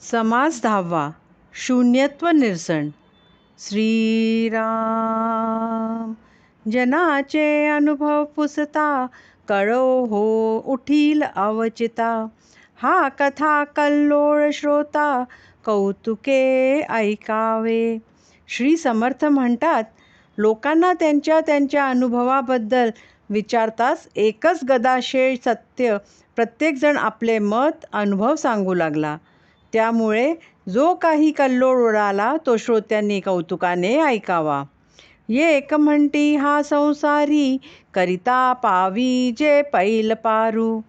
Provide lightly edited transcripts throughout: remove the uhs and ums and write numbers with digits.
समास 10वा. शून्यत्व निरसन. श्रीराम जनाचे अनुभव पुसता, कळो हो उठील अवचिता. हा कथा कल्लोळ श्रोता, कौतुके ऐकावे. श्री समर्थ म्हणतात, लोकांना त्यांच्या त्यांच्या अनुभवाबद्दल विचारताच एकच गदाशेष सत्य प्रत्येकजण आपले मत अनुभव सांगू लागला. त्यामुळे जो काही कल्लोळ उडाला तो श्रोत्यांनी कौतुकाने ऐकावा. एक म्हणती हा संसारी, करिता पावी जे पैल पारू.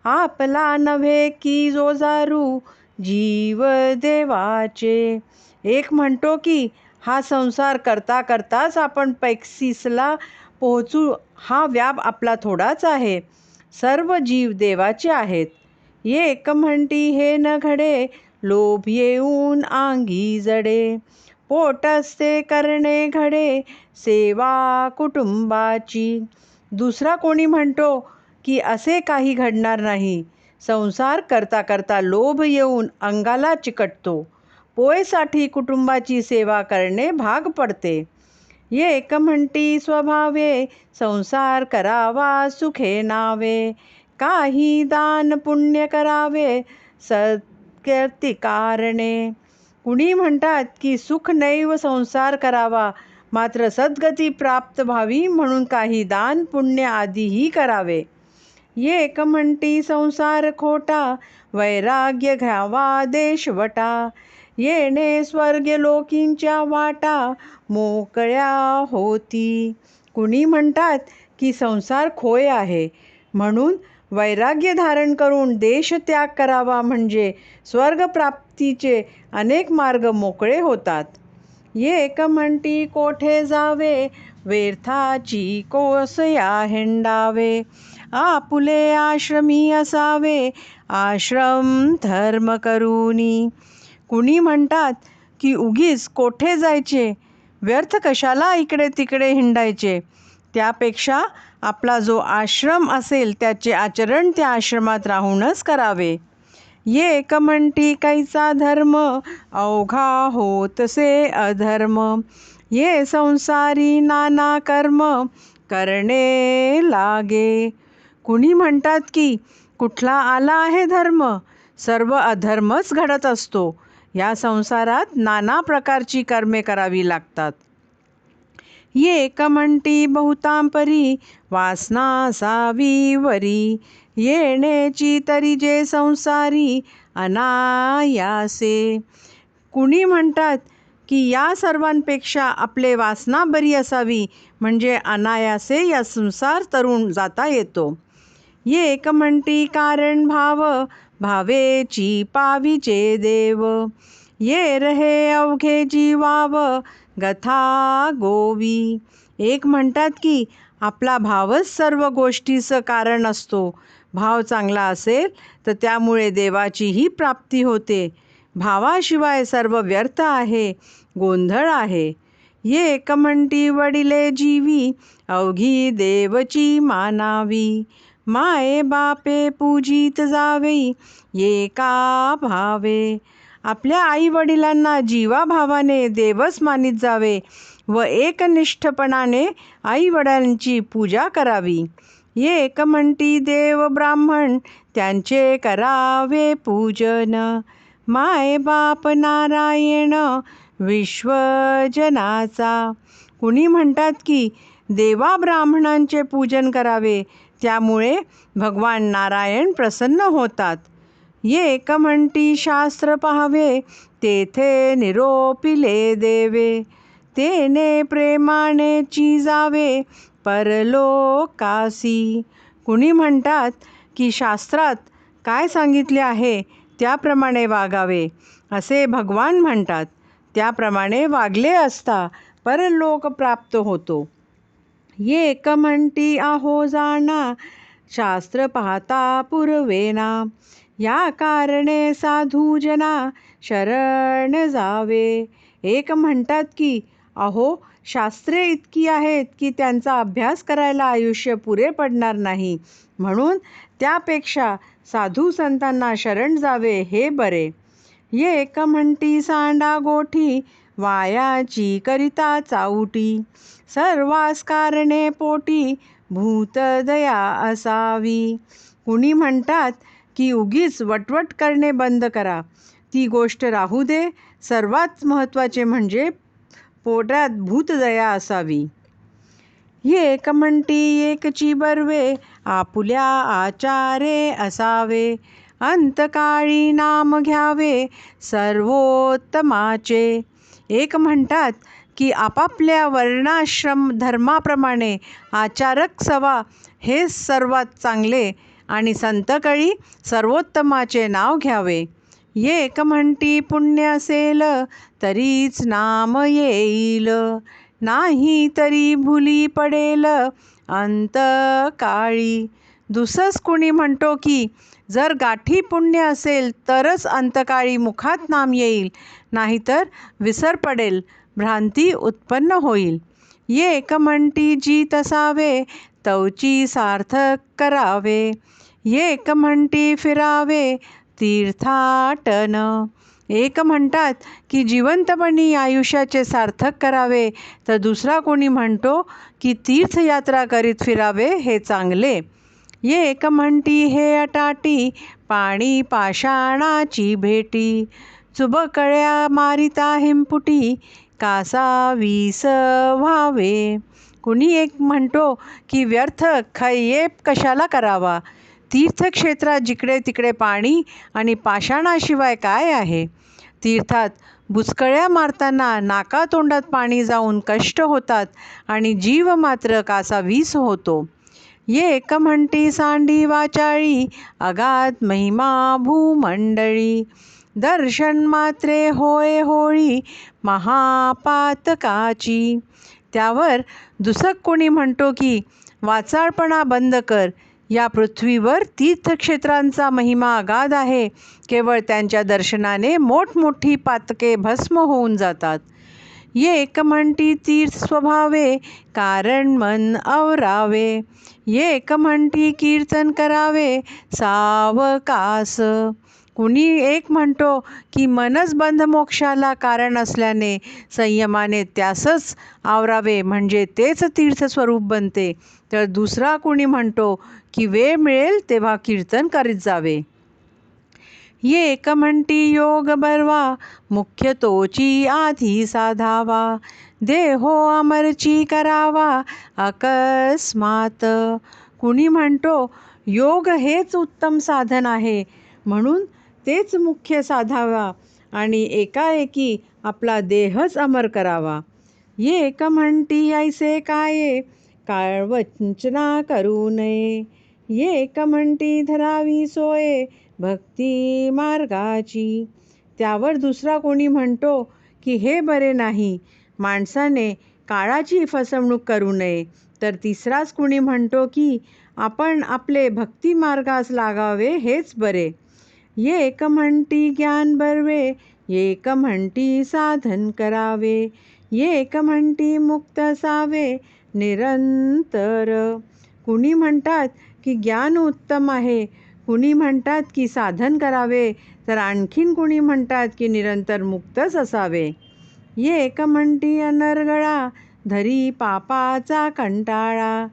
आपला नव्हे की जो जारू, जीव देवाचे. एक म्हणतो की हा संसार करता करताच आपण पैक्सिसला पोहोचू, हा व्याप आपला थोडाच आहे. सर्व जीव देवाचे आहेत. एक म्हणती हे न घडे, लोभ येऊन अंगी जडे. पोटस्थे करणे घडे, सेवा कुटुंबाची. दुसरा कोणी म्हणतो की असे काही घडणार नाही. संसार करता करता लोभ येऊन अंगाला चिकटतो. पोयसाठी कुटुंबाची सेवा करणे भाग पडते. एक म्हणती स्वभावे, संसार करावा सुखे नावे. काही दान पुण्य करावे, सत्कीर्ती कारणे. कुणी म्हणतात की सुख नैव संसार करावा, मात्र सद्गती प्राप्त व्हावी म्हणून काही दान पुण्य आदीही करावे. एक म्हणती संसार खोटा, वैराग्य घ्यावा देशवटा. येणे स्वर्ग लोकींच्या वाटा, मोकळ्या होती. कुणी म्हणतात की संसार खोय आहे, म्हणून वैराग्य धारण करून देशत्याग करावा म्हणजे स्वर्गप्राप्तीचे अनेक मार्ग मोकळे होतात. एक म्हणती कोठे जावे, व्यर्थाची कोसया हिंडावे. आपुले आश्रमी असावे, आश्रम धर्म करूनी. कुणी म्हणतात की उगीच कोठे जायचे, व्यर्थ कशाला इकडे तिकडे हिंडायचे. त्यापेक्षा आपला जो आश्रम असेल त्याचे आचरण त्या आश्रमात राहूनच करावे. एक म्हणती कैचा धर्म, अवघा होतसे अधर्म. ये संसारी नाना कर्म, करणे लागे. कुणी म्हणतात की कुठला आला आहे धर्म, सर्व अधर्मच घडत असतो. या संसारात नाना प्रकारची कर्मे करावी लागतात. एक म्हणती बहुतांपरी, वासना असावी वरी. येण्याची तरी जे संसारी, अनायासे. कुणी म्हणतात की या सर्वांपेक्षा आपले वासना बरी असावी म्हणजे अनायासे या संसार तरुण जाता येतो. एक म्हणती कारण भाव, भावेची पावीचे देव. ये रहे अवघे जीवाव, गथा गोवी. एक म्हणतात की आपला भावच सर्व गोष्टीचं कारण असतो. भाव चांगला असेल तर त्यामुळे देवाचीही प्राप्ती होते. भावाशिवाय सर्व व्यर्थ आहे, गोंधळ आहे. एक म्हणती वडिले जीवी, अवघी देवची मानावी. माये बापे पूजित जावे, एका भावे. आपल्या आई वडिलांना जीवाभावाने देवच मानित जावे व एकनिष्ठपणाने आई वडिलांची पूजा करावी. एक म्हणती देव ब्राह्मण, त्यांचे करावे पूजन. माय बाप नारायण, विश्वजनाचा. कुणी म्हणतात की देवा ब्राह्मणांचे पूजन करावे, त्यामुळे भगवान नारायण प्रसन्न होतात. एक म्हणती शास्त्र पाहावे, तेथे निरोपिले देवे. तेने प्रेमाने जावे, परलोकासी. कुणी म्हणतात की शास्त्रात काय सांगितले आहे त्याप्रमाणे वागावे, असे भगवान म्हणतात. त्याप्रमाणे वागले असता परलोक प्राप्त होतो. एक म्हणती आहो जाणा, शास्त्र पाहता पुरवेना. या कारणे साधू जना, शरण जावे. एक म्हणतात की अहो शास्त्रे इतकी आहेत की त्यांचा अभ्यास करायला आयुष्य पुरे पडणार नाही, म्हणून त्यापेक्षा साधू संतांना शरण जावे हे बरे. एक म्हणती सांडा गोठी, वायाची करिता चाऊटी. सर्वास कारणे पोटी, भूतदया असावी. कुणी म्हणतात की उगीच वटवट करणे बंद करा, ती गोष्ट राहू दे. सर्वात महत्त्वाचे म्हणजे पोटात भूतदया असावी. एक म्हणती एकची बर्वे, आपुल्या आचारे असावे. अंतकाळी नाम घ्यावे सर्वोत्तमाचे. एक म्हणतात की आपापल्या वर्णाश्रम धर्माप्रमाणे आचारक सवा हे सर्वात चांगले आणि संतकाळी सर्वोत्तमाचे नाव घ्यावे. एक म्हणती पुण्य असेल तरीच नाम येईल, नाही तरी भुली पडेल अंतकाळी. दुसरंच कुणी म्हणतो की जर गाठी पुण्य असेल तरच अंतकाळी मुखात नाम येईल, नाहीतर विसर पडेल, भ्रांती उत्पन्न होईल. एक म्हणती जीत असावे तवची सार्थक करावे. एक म्हणती फिरावे तीर्थाटन. एक म्हणतात की जिवंतपणी आयुष्याचे सार्थक करावे, तर दुसरा कोणी म्हणतो की तीर्थयात्रा करीत फिरावे हे चांगले. एक म्हणती हे अटाटी, पाणी पाषाणाची भेटी. चुबकळ्या मारिता हिंपुटी, कासा वीस व्हावे. कुणी एक म्हणतो की व्यर्थ खयेप कशाला करावा, तीर्थक्षेत्रात जिकडे तिकडे पाणी आणि पाषाणाशिवाय काय आहे. तीर्थात बुचकळ्या मारताना नाकातोंडात पाणी जाऊन कष्ट होतात आणि जीव मात्र कासावीस होतो. एक म्हणती सांडी वाचाळी, अगाध महिमा भूमंडळी. दर्शन मात्रे होय होळी, महापातकाची. त्यावर दुसरं कोणी म्हणतो की वाचाळपणा बंद कर, या पृथ्वीवर तीर्थक्षेत्रांचा महिमा अगाध आहे. केवळ त्यांच्या दर्शनाने मोठमोठी पातके भस्म होऊन जातात. एक म्हणती तीर्थ स्वभावे, कारण मन आवरावे. एक म्हणती कीर्तन करावे सावकास. कुणी एक म्हणतो की मनच बंधमोक्षाला कारण असल्याने संयमाने त्यासच आवरावे, म्हणजे तेच तीर्थस्वरूप बनते. तर दुसरा कुणी म्हणतो की वेळ मिळेल तेव्हा कीर्तन करीत जावे. एक म्हणती योग बरवा, मुख्य तोची आधी साधावा. देहो अमरची करावा अकस्मात. कुणी म्हणतो योग हेच उत्तम साधन आहे, म्हणून तेच मुख्य साधावा आणि एकाएकी आपला देहच अमर करावा. एक म्हणती ऐसे काये, काळवंचना करू नये. एक म्हणती धरावी सोये, भक्ती मार्गाची. त्यावर दुसरा कोणी म्हणतो की हे बरे नाही, माणसाने काळाची फसवणूक करू नये. तर तिसराच कुणी म्हणतो की आपण आपले भक्ती मार्गास लागावे हेच बरे. एक म्हणती ज्ञान बर्वे, एक म्हणती साधन करावे. एक म्हणती मुक्त असावे निरंतर. कुणी म्हणतात की ज्ञान उत्तम आहे, कुणी म्हणतात की साधन करावे, तर आणखीन कुणी म्हणतात की निरंतर मुक्तच असावे. एक म्हणती अनर्गळा, धरी पापाचा कंटाळा.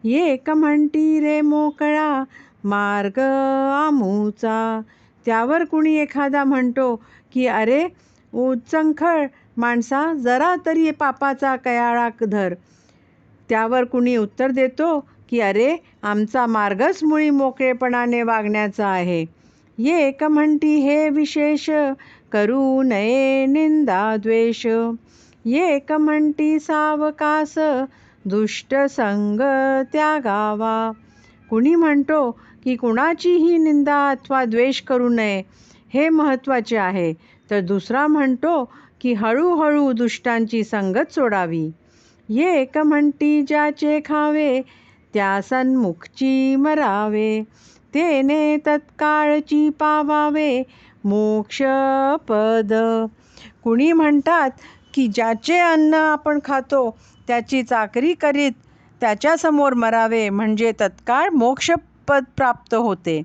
एक म्हणती रे मोकळा, मार्ग आमूचा. त्यावर कुणी एखादा म्हणतो की अरे उच्चंखळ माणसा, जरा तरी पापाचा कयाळा धर. त्यावर कुणी उत्तर देतो की अरे आमचा मार्गच मुळी मोकळेपणाने वागण्याचा आहे. एक म्हणती हे विशेष, करू नये निंदा द्वेष. एक म्हणती सावकास, दुष्ट संग त्यागावा. कुणी म्हणतो की कुणाचीही निंदा अथवा द्वेष करू नये हे महत्त्वाचे आहे, तर दुसरा म्हणतो की हळूहळू दुष्टांची संगत सोडावी. एक म्हणती ज्याचे खावे, त्या सन्मुखची मरावे. तेने तत्काळची पावावे मोक्ष पद. कुणी म्हणतात की ज्याचे अन्न आपण खातो त्याची चाकरी करीत त्याच्यासमोर मरावे, म्हणजे तत्काळ मोक्षपद प्राप्त होते.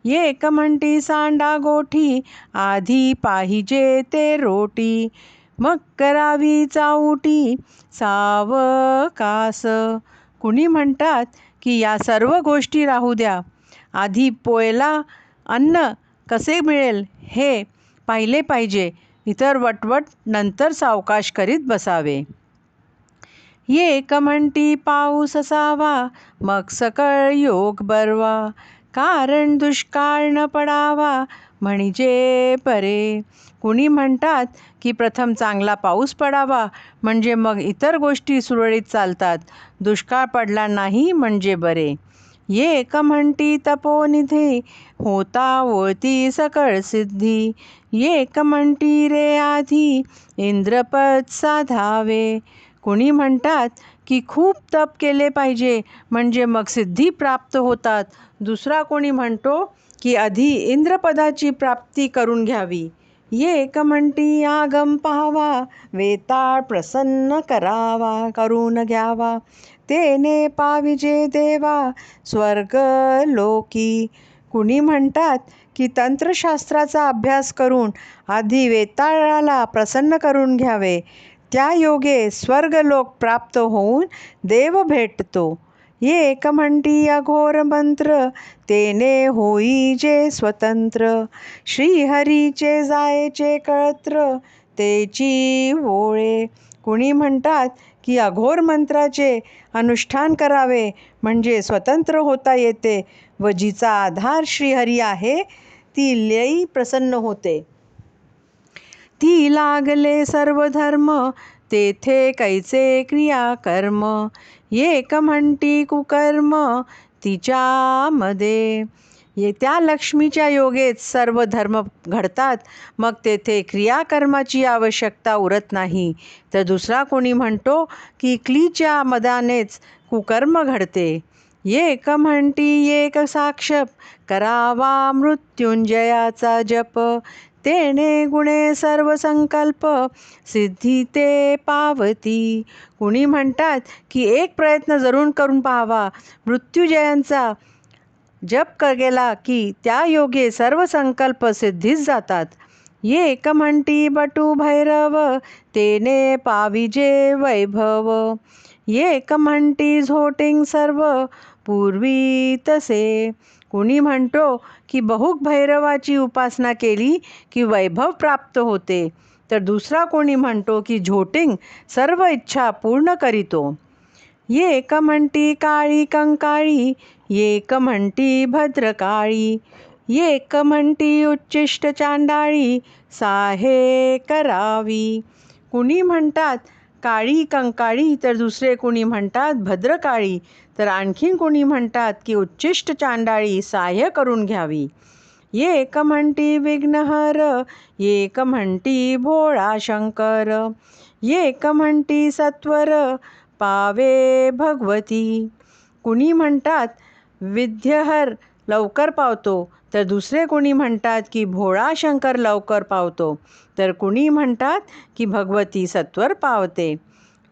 एक म्हणती सांडा गोठी, आधी पाहिजे ते रोटी, मग करावी चाऊटी सावकास. कुणी म्हणतात की या सर्व गोष्टी राहू द्या, आधी पोयला अन्न कसे मिळेल हे पाहिले पाहिजे, इतर वटवट नंतर सावकाश करीत बसावे. एक म्हणती पाऊस असावा, मग सकळ योग बरवा, कारण दुष्काळ न पडावा म्हणजे परे. कुणी म्हणतात की प्रथम चांगला पाऊस पडावा, म्हणजे मग इतर गोष्टी सुरळीत चालतात, दुष्काळ पडला नाही म्हणजे बरे. एक म्हणती तपोनिधी, होता वळती सकळ सिद्धी, एक म्हणती रे आधी इंद्रपद साधावे. कुणी म्हणतात की खूप तप केले पाहिजे म्हणजे मग सिद्धी प्राप्त होतात, दुसरा कोणी म्हणतो की आधी इंद्रपदाची प्राप्ती करून घ्यावी. एक म्हणती आगम पाहावा, वेताळ प्रसन्न करून घ्यावा, तेने पाविजे देवा स्वर्ग लोकी. कुणी म्हणतात की तंत्रशास्त्राचा अभ्यास करून आधी वेताळाला प्रसन्न करून घ्यावे, त्या योगे स्वर्गलोक प्राप्त होऊन देव भेटतो. एक म्हणती अघोर मंत्र, तेने होई जे स्वतंत्र, श्रीहरीचे जायचे कळत्र, तेची ओळे. कुणी म्हणतात की अघोर मंत्राचे अनुष्ठान करावे म्हणजे स्वतंत्र होता येते, व जिचा आधार श्रीहरी आहे ती लई प्रसन्न होते. ती लागले सर्व धर्म, तेथे कैचे क्रियाकर्म, एक म्हणती कुकर्म तिच्यामध्ये. त्या लक्ष्मीच्या योगेत सर्व धर्म घडतात, मग तेथे क्रियाकर्माची आवश्यकता उरत नाही. तर दुसरा कोणी म्हणतो की क्लीच्या मदानेच कुकर्म घडते. एक म्हणती एक साक्ष, करावा मृत्युंजयाचा जप, तेने गुणे सर्व संकल्प, सिद्धी ते पावती. कुणी म्हणतात की एक प्रयत्न जरूर करून पाहावा, मृत्युंजयांचा जप केला की त्या योगे सर्व संकल्प सिद्धीस जातात. एक म्हणती बटू भैरव, तेने पाविजे वैभव, एक म्हणती झोटिंग सर्व पूर्वी तसे. कुणी म्हणतो की बहुक भैरवाची उपासना केली की वैभव प्राप्त होते, तर दुसरा कोणी म्हणतो की झोटिंग सर्व इच्छा पूर्ण करीतो. एक म्हणती काळी कंकाळी, एक म्हणती भद्रकाळी, एक म्हणती उच्चिष्ट चांडाळी, साहे करावी. कुणी म्हणतात काळी कंकाळी, तर दुसरे कुणी म्हणतात भद्रकाळी, तर आणखीन कुणी म्हणतात की उच्चिष्ट चांडाळी साह्य करून घ्यावी. एक म्हणती विघ्नहर, एक म्हणती भोळा शंकर, एक म्हणती सत्वर पावे भगवती. कुणी म्हणतात विद्यहर लवकर पावतो, तर दुसरे कुणी म्हणतात की भोळा शंकर लवकर पावतो, तर कुणी म्हणतात की भगवती सत्वर पावते.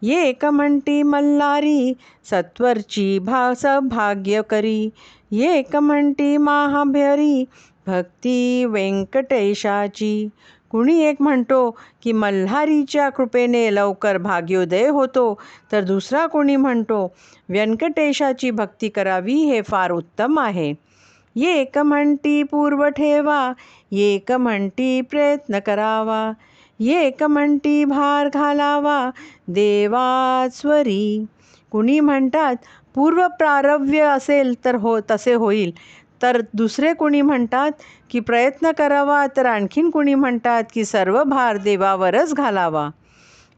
एक म्हणती मल्हारी, सत्वरची सौभाग्य करी, एक म्हणती महाभैरी, भक्ती व्यंकटेशाची. कुणी एक म्हणतो की मल्हारीच्या कृपेने लवकर भाग्योदय होतो, तर दुसरा कोणी म्हणतो व्यंकटेशाची भक्ती करावी, हे फार उत्तम आहे. एक म्हणती पूर्व ठेवा, एक म्हणती प्रयत्न करावा, एक म्हणती भार घालावा देवास्वरी. कुणी म्हणतात पूर्व प्रारव्य असेल तर तसे होईल, तर दुसरे कुणी म्हणतात की प्रयत्न करावा, तर आणखीन कुणी म्हणतात की सर्व भार देवावरच घालावा.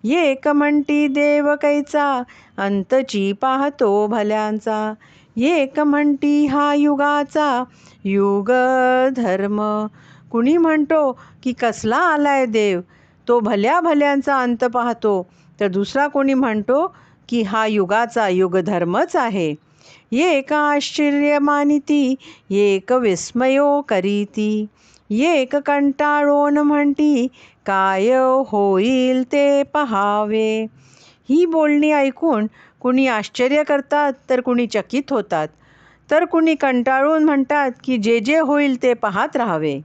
एक म्हणती देव कैचा, अंतची पाहतो भल्यांचा, एक म्हणती हा युगाचा युग धर्म. कुणी म्हणतो की कसला आलाय देव, तो भल्या भल्यांचा अंत पाहतो, तर दुसरा कोणी म्हणतो की हा युगाचा युगधर्मच आहे. एक आश्चर्य मानिती, एक विस्मयो करीती, एक कंटाळोन म्हणती काय होईल ते पहावे. ही बोलणी ऐकून कुणी आश्चर्य करतात, तर कुणी चकित होतात. तर कुणी कंटाळून म्हणतात की जे जे होईल ते पाहत राहावे.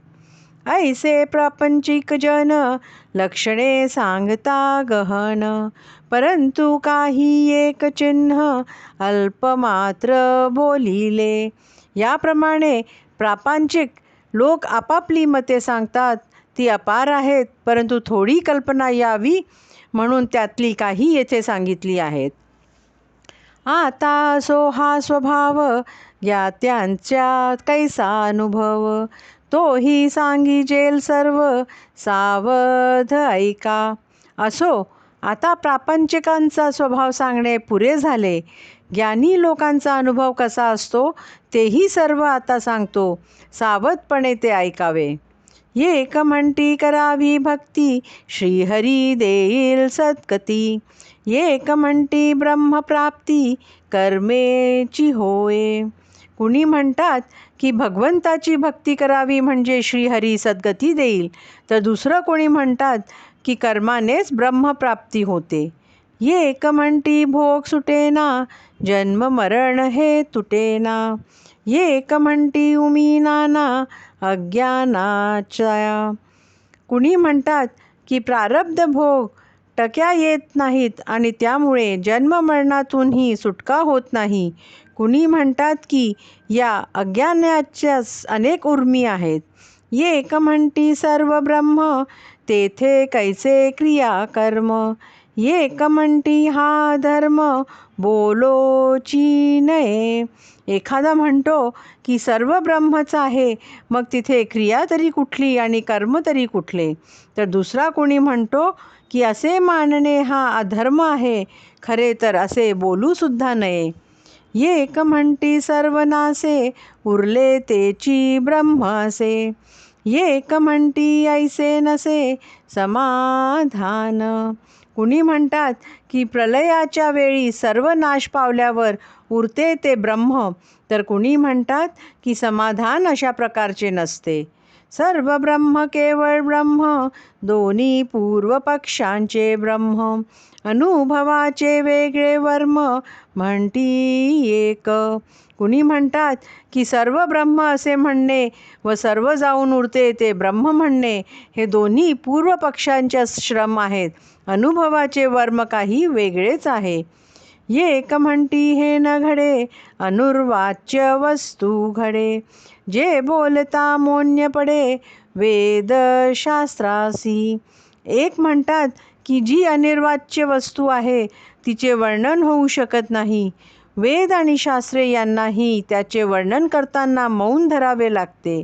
ऐसे प्रापंचिक जन लक्षणे सांगता गहन, परंतु काही एक चिन्ह अल्पमात्र बोलिले. याप्रमाणे प्रापंचिक लोक आपापली मते सांगतात, ती अपार आहेत, परंतु थोडी कल्पना यावी म्हणून त्यातली काही येथे सांगितली आहेत. आता असो हा स्वभाव, ज्ञात्यांच्या कैसा अनुभव, तोही सांगिजेल सर्व सावध ऐका. असो, आता प्रापंचिकांचा स्वभाव सांगणे पुरे झाले. ज्ञानी लोकांचा अनुभव कसा असतो तेही सर्व आता सांगतो, सावधपणे ते ऐकावे. एक म्हणती करावी भक्ती, श्रीहरी देईल सद्गती. एक म्हणती ब्रह्मप्राप्ती, कर्मेची होय. कुणी म्हणतात की भगवंताची भक्ती करावी म्हणजे श्रीहरी सद्गती देईल, तर दुसरं कोणी म्हणतात की कर्मानेच ब्रह्मप्राप्ती होते. एक म्हणती भोग सुटेना, जन्म मरण हे तुटेना. एक म्हणती उमी नाना, अज्ञानाच्या. कुणी म्हणतात की प्रारब्ध भोग टक्या येत नाहीत आणि त्यामुळे जन्ममरणातूनही सुटका होत नाही. कुणी म्हणतात की या अज्ञानाच्याच अनेक उर्मी आहेत. एक म्हणती सर्व ब्रह्म, तेथे कैसे क्रिया कर्म. एक म्हणती हा धर्म, बोलोची नये. एखादा म्हणतो की सर्व ब्रह्मच आहे, मग तिथे क्रिया तरी कुठली आणि कर्म तरी कुठले. तर दुसरा कोणी म्हणतो की असे मानणे हा अधर्म आहे, खरे तर असे बोलूसुद्धा नये. एक म्हणती सर्वनासे, उरले तेची ब्रह्म असे. एक म्हणती ऐसे नसे, समाधान. कुणी म्हणतात की प्रलयाच्या वेळी सर्व नाश पावल्यावर उरते ते ब्रह्म, तर कुणी म्हणतात की समाधान अशा प्रकारचे नसते. सर्व ब्रह्म केवळ ब्रह्म, दोन्ही पूर्व पक्षांचे ब्रह्म. अनुभवाचे वेगळे वर्म, म्हणती एक. कुणी म्हणतात की सर्व ब्रह्म असे म्हणणे व सर्व जाऊन उरते ते ब्रह्म म्हणणे हे दोन्ही पूर्व पक्षांच्या श्रम आहेत. अनुभवाचे वर्म काही वेगळेच आहे. एक म्हणती हे न घडे, अनुर्वाच्य वस्तू घडे. जे बोलता मौन्य पडे, वेदशास्त्रासी. एक म्हणतात की जी अनिर्वाच्य वस्तू आहे तिचे वर्णन होऊ शकत नाही. वेद आणि शास्त्रे यांनाही त्याचे वर्णन करताना मौन धरावे लागते.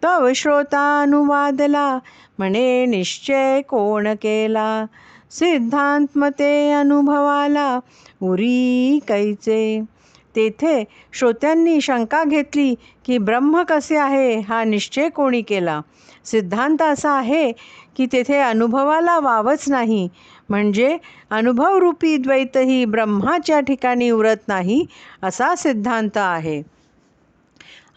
तव श्रोता अनुवादला, म्हणे निश्चय कोण केला. सिद्धांतमते अनुभवाला, उरी कैचे. तेथे श्रोत्यांनी शंका घेतली की ब्रह्म कसे आहे हा निश्चय कोणी केला. सिद्धांत असा आहे की तेथे अनुभवाला वावच नाही, म्हणजे अनुभवरूपी द्वैतही ब्रह्माच्या ठिकाणी उरत नाही असा सिद्धांत आहे.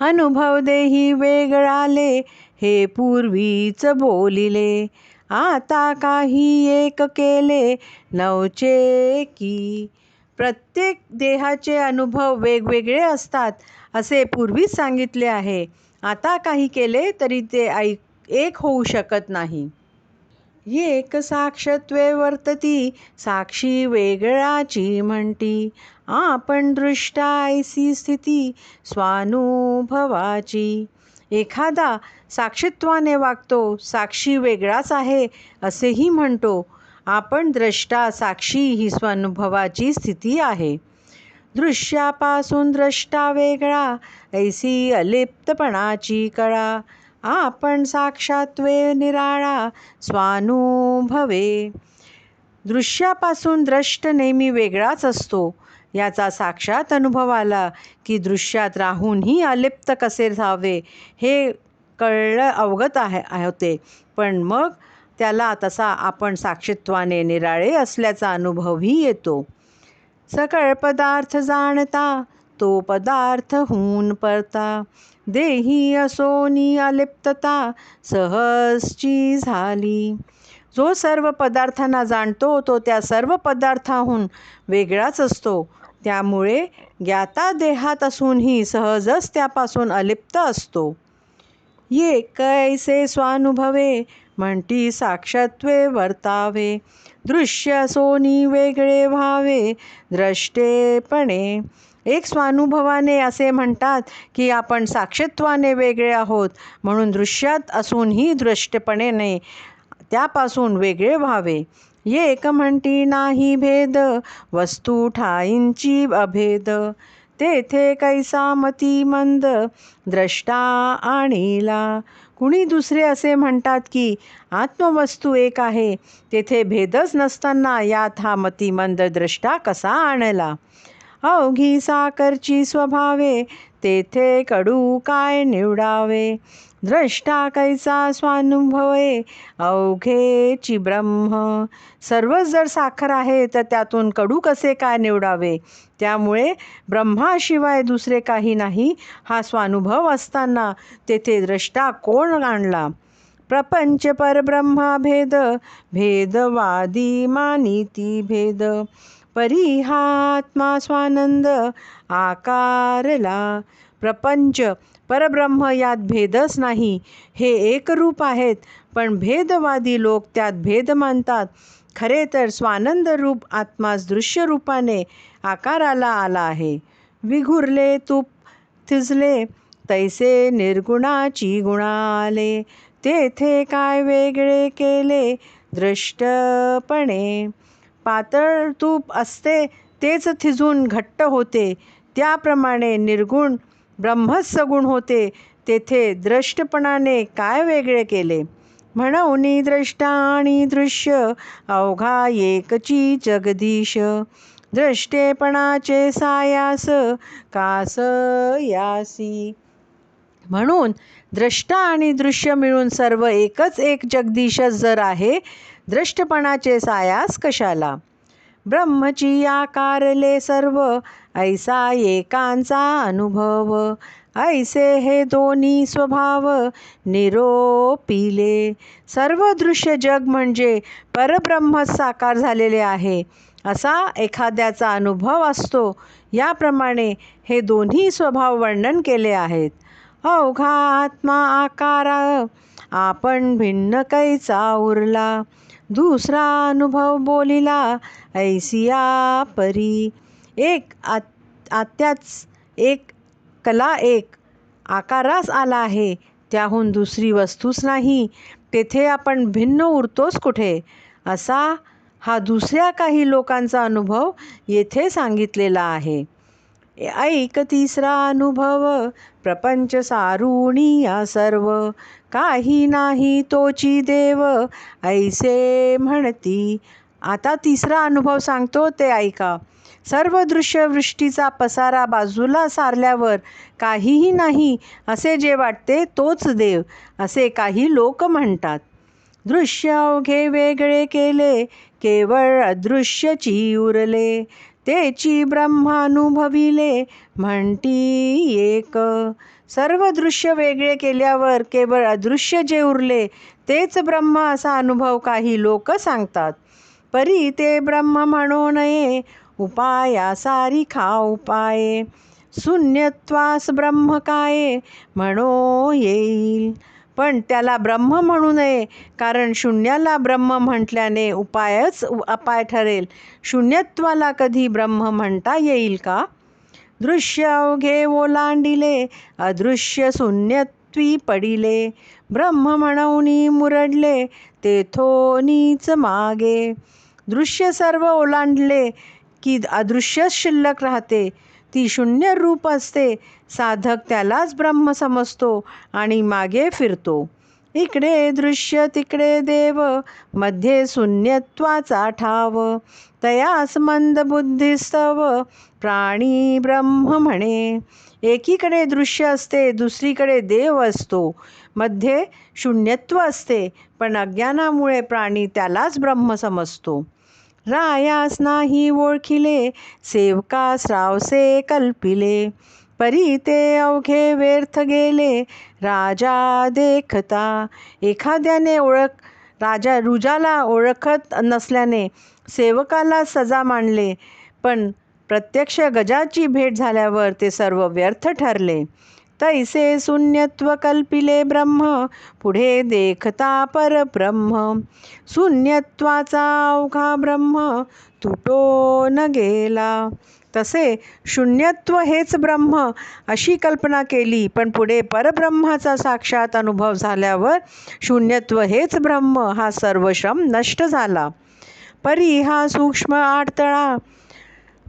अनुभव देही वेगळाले, हे पूर्वीच बोलिले. आता काही एक केले, नवचे की. प्रत्येक देहाचे अनुभव वेगवेगळे असतात असे पूर्वीच सांगितले आहे. आता काही केले तरी ते एक होऊ शकत नाही. एक साक्षत्वे वर्तती, साक्षी वेगळाची म्हणती. आपण दृष्टा ऐसी स्थिती, स्वानुभवाची. एखादा साक्षीत्वाने वागतो, साक्षी वेगळाच आहे असेही म्हणतो. आपण द्रष्टा साक्षी ही स्वानुभवाची स्थिती आहे. दृश्यापासून द्रष्टा वेगळा, ऐसी अलिप्तपणाची कळा. आपण साक्षात्वे निराळा, स्वानुभवे. दृश्यापासून द्रष्ट नेहमी वेगळाच असतो. याचा साक्षात अनुभव आला की दृश्यात राहूनही अलिप्त कसे राहावे हे कळलं अवगत होते. पण मग त्याला तसा आपण साक्षीत्वाने निराळे असल्याचा अनुभवही येतो. सकळ पदार्थ जाणता, तो पदार्थ होऊन परता. देही असोनी अलिप्तता, सहजची झाली. जो सर्व पदार्थांना जाणतो तो त्या सर्व पदार्थाहून वेगळाच असतो. त्यामुळे ज्ञाता देहात असूनही सहजच त्यापासून अलिप्त असतो. ये कैसे स्वानुभवे म्हणती साक्षत्वे वर्तावे, दृश्य सोनी वेगळे व्हावे द्रष्टेपणे. एक स्वानुभवाने असे म्हणतात की आपण साक्षत्वाने वेगळे आहोत, म्हणून दृश्यात असूनही दृष्टपणे त्यापासून वेगळे व्हावे. एक म्हणती नाही भेद वस्तू ठाईंची अभेद, तेथे कैसा मती मंद द्रष्टा आणिला. कुणी दुसरे असे म्हणतात की आत्मवस्तू एक आहे, तेथे भेदच नसताना यात हा मतिमंद द्रष्टा कसा आणला. अवघी साखरची स्वभावे, तेथे कडू काय निवडावे. द्रष्टा कैसा स्वानुभवे, अवघेची ब्रह्म. सर्वच जर साखर आहे तर त्यातून कडू कसे काय निवडावे. त्यामुळे ब्रह्माशिवाय दुसरे काही नाही हा स्वानुभव असताना तेथे द्रष्टा कोण आणला. प्रपंच परब्रह्मा भेद, भेदवादी मानिती भेद. परी हा आत्मा स्वानंद आकारला. प्रपंच परब्रह्म यात भेदच नाही, हे एकरूप आहेत, पण भेदवादी लोक त्यात भेद मानतात. खरे तर स्वानंद रूप आत्माच दृश्य रूपाने आकाराला आला आहे. विघुरले तूप थिजले, तैसे निर्गुणाची गुणाले. तेथे काय वेगळे केले दृष्टपणे. पातळ तूप असते तेच थिजून घट्ट होते, त्याप्रमाणे निर्गुण ब्रह्मच सगुण होते. तेथे दृष्टपणाने काय वेगळे केले. म्हणून द्रष्टा आणि दृश्य अवघा एकची जगदीश. दृष्टेपणाचे सायास कास यासी. म्हणून द्रष्टा आणि दृश्य मिळून सर्व एकच एक जगदीशच जर आहे, दृष्टपणाचे सायास कशाला. ब्रह्मची आकारले सर्व, ऐसा एकांचा अनुभव. ऐसे हे दोन्ही स्वभाव निरोपिले. सर्व दृश्य जग म्हणजे परब्रह्मच साकार झालेले आहे, असा एखाद्याचा अनुभव असतो. याप्रमाणे हे दोन्ही स्वभाव वर्णन केले आहेत. अवघा आत्मा आकारा, आपण भिन्न कैचा उरला. दुसरा अनुभव बोलिला, ऐसिया परी. एक आत्याच एक, कला एक, आकारास आला आहे, त्याहून दुसरी वस्तूच नाही. तेथे आपण भिन्न उरतोच कुठे. असा हा दुसऱ्या काही लोकांचा अनुभव येथे सांगितलेला आहे. ऐक तिसरा अनुभव, प्रपंच सारुणिया सर्व. काही नाही तोची देव, ऐसे म्हणती. आता तिसरा अनुभव सांगतो ते ऐका. सर्व दृश्यवृष्टीचा पसारा बाजूला सारल्यावर काहीही नाही असे जे वाटते तोच देव, असे काही लोक म्हणतात. दृश्य अवघे वेगळे केले, केवळ अदृश्यची उरले. तेची ब्रह्मानुभविले, म्हणती एक. सर्व दृश्य वेगळे केल्यावर केवळ अदृश्य जे उरले तेच ब्रह्म असा अनुभव काही लोक सांगतात. परी ते ब्रह्म म्हणू नये, उपाया सारिखा उपाये. शून्यत्वास ब्रह्म काय म्हणो येईल. पण त्याला ब्रह्म म्हणू नये, कारण शून्याला ब्रह्म म्हटल्याने उपायच अपाय ठरेल. शून्यत्वाला कधी ब्रह्म म्हणता येईल का. दृश्य अवघे ओलांडिले, अदृश्य शून्यत्वी पडिले. ब्रह्म म्हणून मुरडले, तेथोनीच मागे. दृश्य सर्व ओलांडले की अदृश्यच शिल्लक राहते, ती शून्य रूप असते. साधक त्यालाच ब्रह्म समजतो आणि मागे फिरतो. इकडे दृश्य तिकडे देव, मध्ये शून्यत्वाचा ठाव. तयास मंद बुद्धिस्तव, प्राणी ब्रह्म म्हणे. एकीकडे दृश्य असते, दुसरीकडे देव असतो, मध्ये शून्यत्व असते, पण अज्ञानामुळे प्राणी त्यालाच ब्रह्म समजतो. रायास नाही ओळखिले, सेवकास रावसे कल्पिले. परी ते अवघे व्यर्थ गेले, राजा देखता. एखाद्याने रुजाला ओळखत नसल्याने सेवकाला सजा मानले, पण प्रत्यक्ष गजाची भेट झाल्यावर ते सर्व व्यर्थ ठरले. तैसे शून्यत्व कल्पिले ब्रह्म, पुढे देखता परब्रह्म. शून्यत्वाचा अवघा ब्रह्म, तुटो न गेला. तसे शून्यत्व हेच ब्रह्म अशी कल्पना केली, पण पुढे परब्रह्माचा साक्षात अनुभव झाल्यावर शून्यत्व हेच ब्रह्म हा सर्व श्रम नष्ट झाला. परी हा सूक्ष्म आडतळा,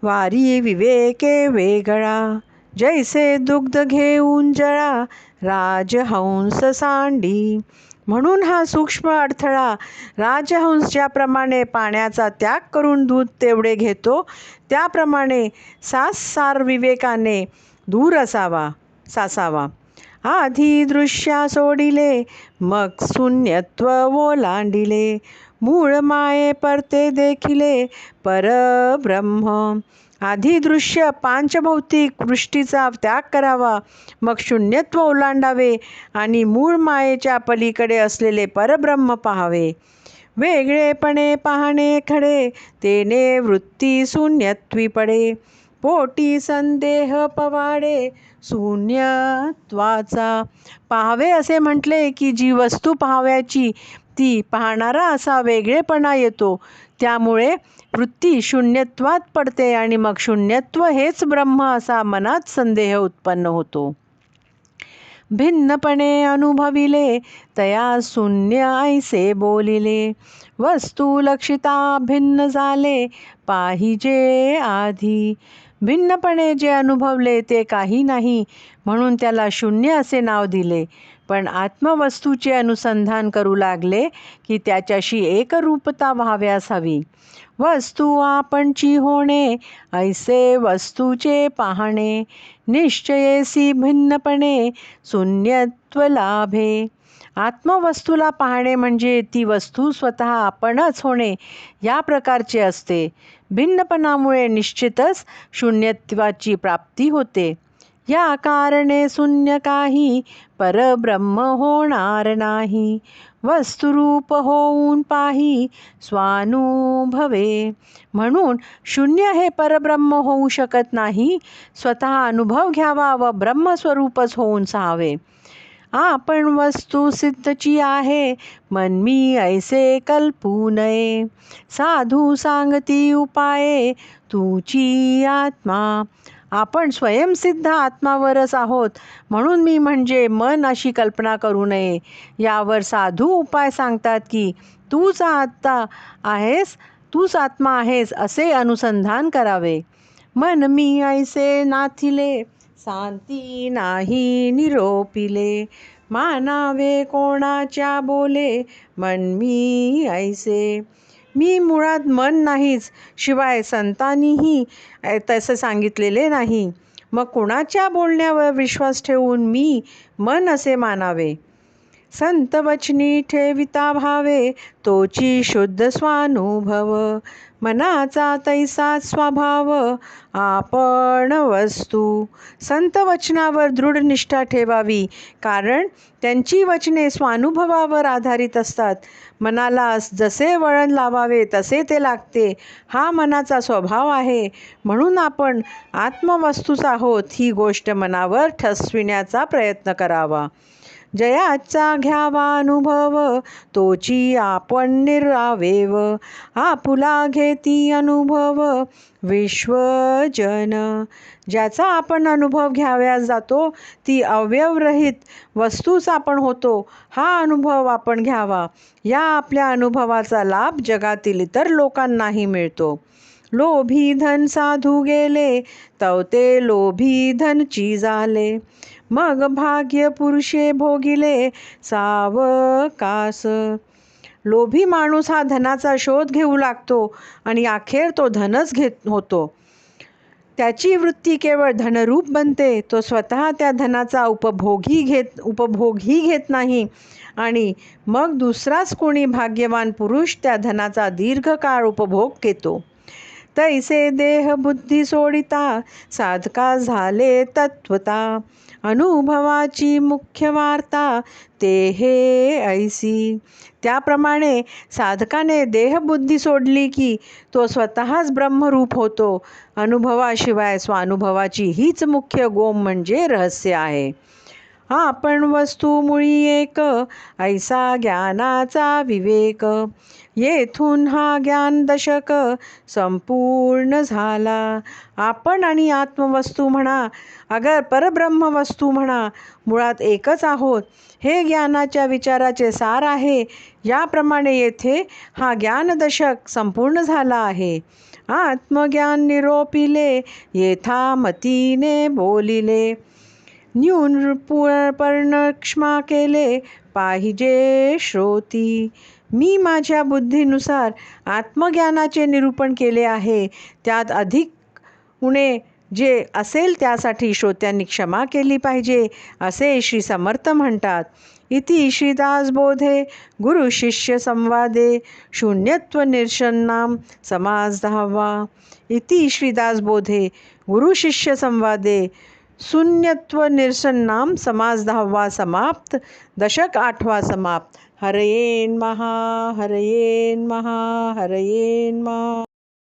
वारी विवेके वेगळा. जैसे दुग्ध घेऊन जळा, राजहंस सांडी. म्हणून हा सूक्ष्म अडथळा राजहंस ज्याप्रमाणे पाण्याचा त्याग करून दूध तेवढे घेतो, त्याप्रमाणे सार विवेकाने दूर सासावा. आधी दृश्या सोडिले, मग शून्यत्व ओलांडिले. मूळ माये परते देखिले, परब्रह्म. आधी दृश्य पांचभौतिक वृष्टीचा त्याग करावा, मग शून्यत्व ओलांडावे आणि मूळ मायेच्या पलीकडे असलेले परब्रह्म पाहावे. वेगळेपणे पाहणे खडे, तेने वृत्ती शून्यत्वी पडे. पोटी संदेह पवाडे, शून्यत्वाचा. पाहावे असे म्हटले की जी वस्तू पाहाव्याची ती पाहणारा असा वेगळेपणा येतो. त्यामुळे वृत्ती शून्यत्वात पडते आणि मग शून्यत्व हेच ब्रह्म असा मनात संदेह उत्पन्न होतो. भिन्नपणे अनुभविले, तया शून्य ऐसे बोलिले. वस्तू लक्षिता भिन्न झाले, पाहिजे आधी. भिन्नपणे जे अनुभवले ते काही नाही, म्हणून त्याला शून्य असे नाव दिले. पण आत्मवस्तूचे अनुसंधान करू लागले की त्याच्याशी एकरूपता व्हाव्यास हवी. वस्तू आपणची होणे, ऐसे वस्तूचे पाहणे. निश्चयेसी भिन्नपणे, शून्यत्व लाभे. आत्मवस्तूला पाहणे म्हणजे ती वस्तू स्वतः आपणच होणे या प्रकारचे असते. भिन्नपणामुळे निश्चितच शून्यत्वाची प्राप्ती होते. या कारणे शून्य काही, परब्रह्म होणार नाही. वस्तुरूप होऊन पाही, स्वानुभवे. म्हणून शून्य हे परब्रह्म होऊ शकत नाही. स्वतः अनुभव घ्यावा व ब्रह्मस्वरूपच होऊन साहावे. आपण वस्तू सिद्धची आहे, मनमी ऐसे कल्पू नये. साधू सांगती उपाये, तुची आत्मा. आपण स्वयंसिद्ध आत्मावरच आहोत, म्हणून मी म्हणजे मन अशी कल्पना करू नये. यावर साधू उपाय सांगतात की तूच आत्मा आहेस असे अनुसंधान करावे. मन मी ऐसे नाथिले, शांती नाही निरोपिले. मानावे कोणाच्या बोले, मन मी ऐसे. मी मुळात मन नाहीच, शिवाय संतांनीही तसे सांगितलेले नाही. मग कुणाच्या बोलण्यावर विश्वास ठेवून मी मन असे मानावे. संत वचनी ठेविता भावे, तोची शुद्ध स्वानुभव. मनाचा तैसा स्वभाव, आपण वस्तू. संत वचनावर दृढ निष्ठा ठेवावी, कारण त्यांची वचने स्वानुभवावर आधारित असतात. मनाला जसे वळण लावावे तसे ते लागते. हा मनाचा स्वभाव आहे. म्हणून आपण आत्मवस्तूच आहोत ही गोष्ट मनावर ठसविण्याचा प्रयत्न करावा. जयाचा घ्यावा अनुभव, तोची आपण निरावेव. आपुला घेती अनुभव, विश्वजन. ज्याचा आपण अनुभव घ्याव्यास जातो ती अवयवरहित वस्तूच आपण होतो. हा अनुभव आपण घ्यावा. या आपल्या अनुभवाचा लाभ जगातील इतर लोकांनाही मिळतो. लोभी धन साधू गेले, तवते लोभी धनची झाले. मग भाग्य पुरुषे भोगिले, सावकास. लोभी माणूस हा धनाचा शोध घेऊ लागतो आणि अखेर तो धनच होतो. त्याची वृत्ती केवळ धनरूप बनते. तो स्वतः त्या धनाचा उपभोगही घेत नाही आणि मग दुसराच कोणी भाग्यवान पुरुष त्या धनाचा दीर्घकाळ उपभोग घेतो. तैसे देह बुद्धी सोडिता साधका झाले तत्वता. अनुभवाची मुख्य वार्ता ते हे ऐसी. त्याप्रमाणे साधकाने देहबुद्धी सोडली की तो स्वतःच ब्रह्मरूप होतो. अनुभवाशिवाय स्वानुभवाची हीच मुख्य गोम म्हणजे रहस्य आहे. आपण वस्तू मुळी एक ऐसा ज्ञानाचा विवेक. येथून हा ज्ञान दशक संपूर्ण झाला. आपण आणि आत्मवस्तू म्हणा अगर परब्रह्म वस्तू म्हणा मुळात एकच आहोत हे ज्ञानाच्या विचाराचे सार आहे. याप्रमाणे येथे हा ज्ञानदशक संपूर्ण झाला आहे. आत्मज्ञान निरोपिले येथा मतीने बोलिले. न्यून पर्णक्ष्मा केले पाहिजे श्रोती. मी माझ्या बुद्धीनुसार आत्मज्ञानाचे निरूपण केले आहे. त्यात अधिक उणे जे असेल त्यासाठी श्रोत्यांनी क्षमा केली पाहिजे असे श्री समर्थ म्हणतात. इति श्रीदासबोधे गुरु शिष्य संवादे शून्यत्व निरसन्नाम समास 10वा. इति श्रीदासबोधे गुरु शिष्य संवादे शून्यत्व निरसन्नाम समास 10वा समाप्त. दशक 8वा समाप्त. हरयेन महा हरयेन महा हरयेन महा.